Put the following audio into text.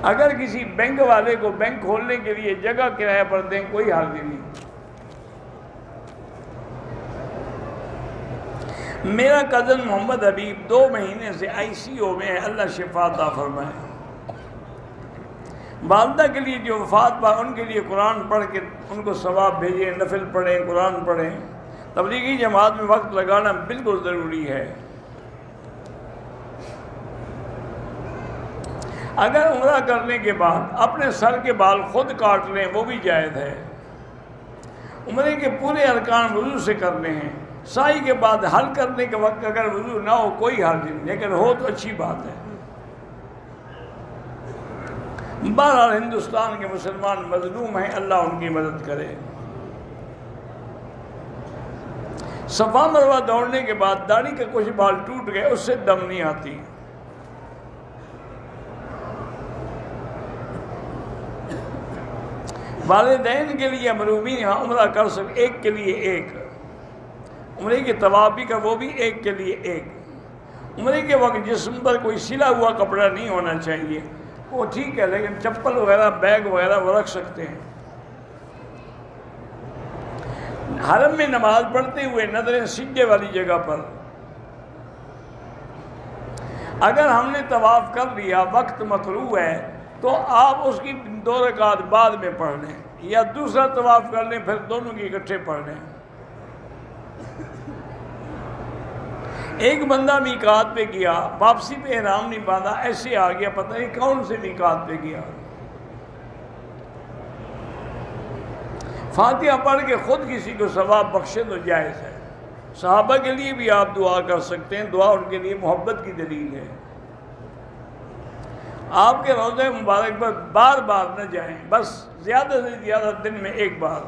اگر کسی بینک والے کو بینک کھولنے کے لیے جگہ کرایہ پر دیں کوئی حرج نہیں۔ میرا کزن محمد حبیب 2 مہینے سے ICU میں ہے، اللہ شفا عطا فرمائے۔ والدہ کے لیے جو وفات پا ان کے لیے قرآن پڑھ کے ان کو ثواب بھیجیں، نفل پڑھیں، قرآن پڑھیں۔ تبلیغی جماعت میں وقت لگانا بالکل ضروری ہے۔ اگر عمرہ کرنے کے بعد اپنے سر کے بال خود کاٹ لیں وہ بھی جائز ہے۔ عمرے کے پورے ارکان وضو سے کرنے ہیں۔ سعی کے بعد حل کرنے کے وقت اگر وضو نہ ہو کوئی حرج نہیں، لیکن ہو تو اچھی بات ہے۔ بہرحال ہندوستان کے مسلمان مظلوم ہیں، اللہ ان کی مدد کرے۔ صفا مروہ دوڑنے کے بعد داڑھی کے کچھ بال ٹوٹ گئے، اس سے دم نہیں آتی۔ والدین کے لیے محرومین یہاں عمرہ کر سکتے، ایک کے لیے ایک۔ عمرے کے طواف بھی کا وہ بھی ایک کے لیے ایک۔ عمرے کے وقت جسم پر کوئی سلا ہوا کپڑا نہیں ہونا چاہیے، وہ ٹھیک ہے، لیکن چپل وغیرہ بیگ وغیرہ وہ رکھ سکتے ہیں۔ حرم میں نماز پڑھتے ہوئے نظریں سجدے والی جگہ پر۔ اگر ہم نے طواف کر لیا، وقت مطلوب ہے، تو آپ اس کی 2 رکعت بعد میں پڑھ لیں، یا دوسرا طواف کر لیں، پھر دونوں کی اکٹھے پڑھ لیں۔ ایک بندہ میقات پہ گیا، واپسی پہ احرام نہیں باندھا، ایسے آ گیا، پتہ نہیں کون سے میقات پہ گیا۔ فاتحہ پڑھ کے خود کسی کو ثواب بخشے تو جائز ہے۔ صحابہ کے لیے بھی آپ دعا کر سکتے ہیں، دعا ان کے لیے محبت کی دلیل ہے۔ آپ کے روضہ مبارک پر بار بار نہ جائیں، بس زیادہ سے زیادہ دن میں ایک بار۔